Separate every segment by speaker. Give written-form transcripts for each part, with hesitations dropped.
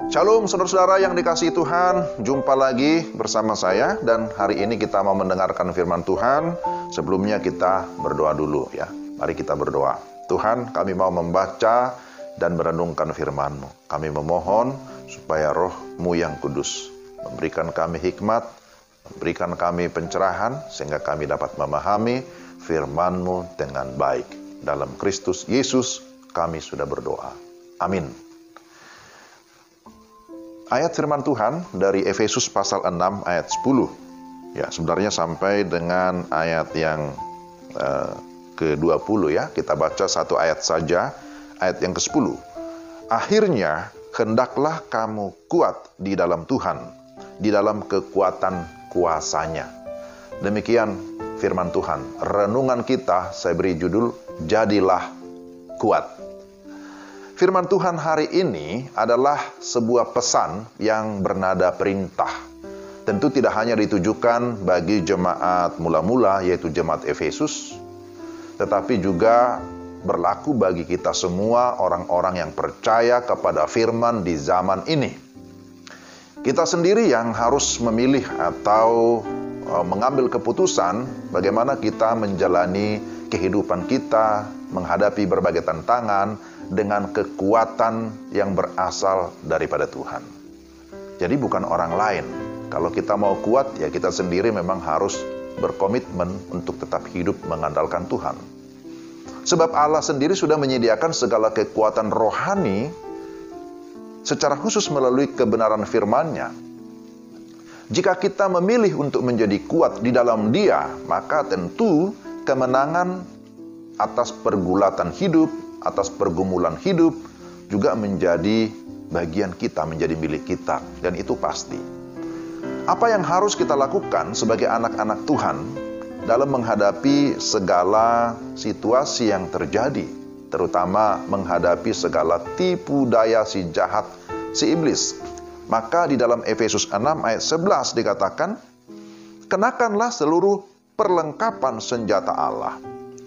Speaker 1: Shalom saudara-saudara yang dikasihi Tuhan, jumpa lagi bersama saya dan hari ini kita mau mendengarkan firman Tuhan. Sebelumnya kita berdoa dulu ya. Mari kita berdoa. Tuhan, kami mau membaca dan merenungkan firman-Mu. Kami memohon supaya Roh-Mu yang kudus memberikan kami hikmat, memberikan kami pencerahan sehingga kami dapat memahami firman-Mu dengan baik. Dalam Kristus Yesus kami sudah berdoa. Amin. Ayat firman Tuhan dari Efesus pasal 6 ayat 10. Ya, sebenarnya sampai dengan ayat yang ke-20 ya. Kita baca satu ayat saja, ayat yang ke-10. Akhirnya, hendaklah kamu kuat di dalam Tuhan, di dalam kekuatan kuasa-Nya. Demikian firman Tuhan. Renungan kita saya beri judul, Jadilah Kuat. Firman Tuhan hari ini adalah sebuah pesan yang bernada perintah. Tentu tidak hanya ditujukan bagi jemaat mula-mula, yaitu jemaat Efesus, tetapi juga berlaku bagi kita semua orang-orang yang percaya kepada firman di zaman ini. Kita sendiri yang harus memilih atau mengambil keputusan bagaimana kita menjalani kehidupan kita, menghadapi berbagai tantangan, dengan kekuatan yang berasal daripada Tuhan. Jadi bukan orang lain. Kalau kita mau kuat, ya kita sendiri memang harus berkomitmen untuk tetap hidup mengandalkan Tuhan. Sebab Allah sendiri sudah menyediakan segala kekuatan rohani secara khusus melalui kebenaran firman-Nya. Jika kita memilih untuk menjadi kuat di dalam Dia, maka tentu kemenangan atas pergulatan hidup, atas pergumulan hidup juga menjadi bagian kita, menjadi milik kita, dan itu pasti. Apa yang harus kita lakukan sebagai anak-anak Tuhan dalam menghadapi segala situasi yang terjadi, terutama menghadapi segala tipu daya si jahat, si iblis? Maka di dalam Efesus 6 ayat 11 dikatakan, kenakanlah seluruh perlengkapan senjata Allah,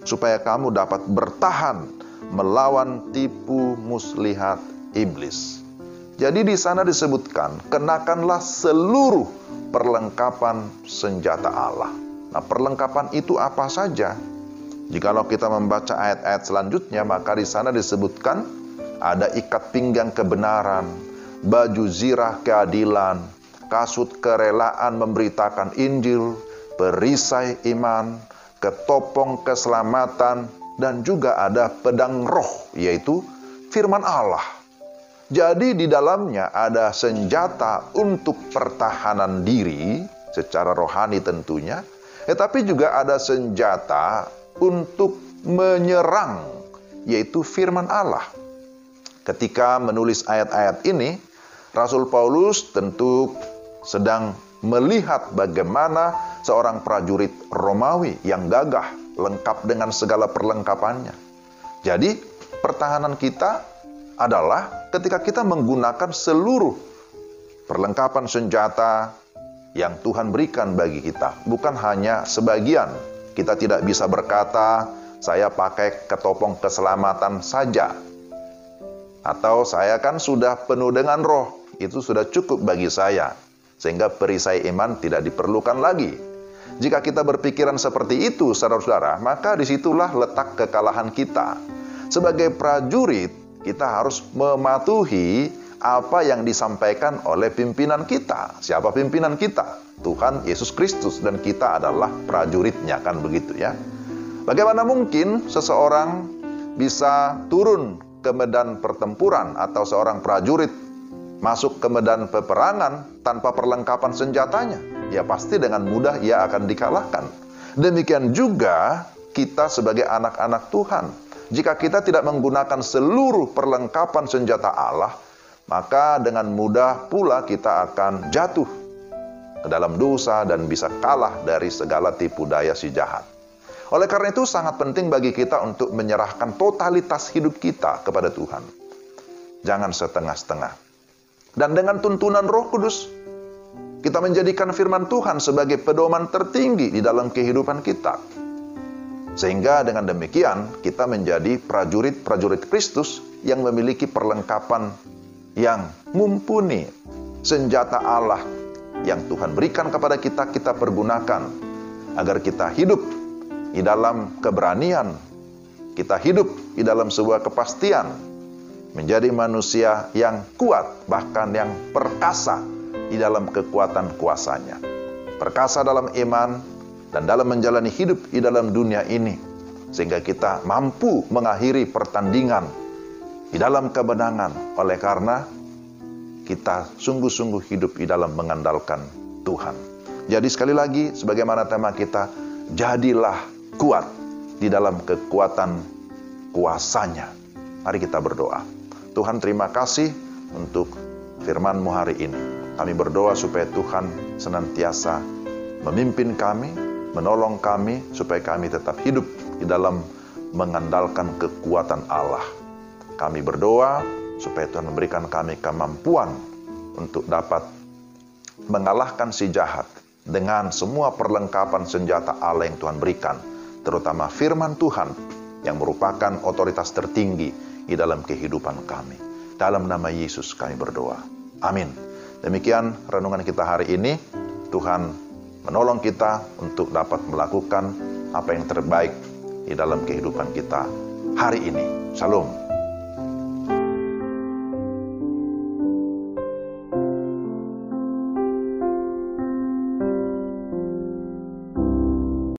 Speaker 1: supaya kamu dapat bertahan melawan tipu muslihat iblis. Jadi di sana disebutkan, kenakanlah seluruh perlengkapan senjata Allah. Nah, perlengkapan itu apa saja? Jikalau kita membaca ayat-ayat selanjutnya, maka di sana disebutkan ada ikat pinggang kebenaran, baju zirah keadilan, kasut kerelaan memberitakan Injil, perisai iman, ketopong keselamatan, dan juga ada pedang roh, yaitu firman Allah. Jadi di dalamnya ada senjata untuk pertahanan diri, secara rohani tentunya, tetapi juga ada senjata untuk menyerang, yaitu firman Allah. Ketika menulis ayat-ayat ini, Rasul Paulus tentu sedang melihat bagaimana seorang prajurit Romawi yang gagah, lengkap dengan segala perlengkapannya. Jadi, pertahanan kita adalah ketika kita menggunakan seluruh perlengkapan senjata yang Tuhan berikan bagi kita. Bukan hanya sebagian. Kita tidak bisa berkata, saya pakai ketopong keselamatan saja. Atau saya kan sudah penuh dengan roh. Itu sudah cukup bagi saya. Sehingga perisai iman tidak diperlukan lagi. Jika kita berpikiran seperti itu, saudara-saudara, maka disitulah letak kekalahan kita. Sebagai prajurit, kita harus mematuhi apa yang disampaikan oleh pimpinan kita. Siapa pimpinan kita? Tuhan Yesus Kristus, dan kita adalah prajuritnya, kan begitu ya. Bagaimana mungkin seseorang bisa turun ke medan pertempuran atau seorang prajurit masuk ke medan peperangan tanpa perlengkapan senjatanya? Ya pasti dengan mudah ia akan dikalahkan. Demikian juga kita sebagai anak-anak Tuhan. Jika kita tidak menggunakan seluruh perlengkapan senjata Allah, maka dengan mudah pula kita akan jatuh ke dalam dosa dan bisa kalah dari segala tipu daya si jahat. Oleh karena itu sangat penting bagi kita untuk menyerahkan totalitas hidup kita kepada Tuhan. Jangan setengah-setengah. Dan dengan tuntunan Roh Kudus, kita menjadikan firman Tuhan sebagai pedoman tertinggi di dalam kehidupan kita. Sehingga dengan demikian kita menjadi prajurit-prajurit Kristus yang memiliki perlengkapan yang mumpuni, senjata Allah yang Tuhan berikan kepada kita, kita pergunakan agar kita hidup di dalam keberanian, kita hidup di dalam sebuah kepastian, menjadi manusia yang kuat, bahkan yang perkasa di dalam kekuatan kuasanya. Perkasa dalam iman dan dalam menjalani hidup di dalam dunia ini, sehingga kita mampu mengakhiri pertandingan di dalam kemenangan, oleh karena kita sungguh-sungguh hidup di dalam mengandalkan Tuhan. Jadi sekali lagi, sebagaimana tema kita, jadilah kuat di dalam kekuatan kuasanya. Mari kita berdoa. Tuhan, terima kasih untuk firman-Mu hari ini. Kami berdoa supaya Tuhan senantiasa memimpin kami, menolong kami, supaya kami tetap hidup di dalam mengandalkan kekuatan Allah. Kami berdoa supaya Tuhan memberikan kami kemampuan untuk dapat mengalahkan si jahat dengan semua perlengkapan senjata Allah yang Tuhan berikan, terutama firman Tuhan yang merupakan otoritas tertinggi di dalam kehidupan kami. Dalam nama Yesus kami berdoa. Amin. Demikian renungan kita hari ini. Tuhan menolong kita untuk dapat melakukan apa yang terbaik di dalam kehidupan kita hari ini. Shalom.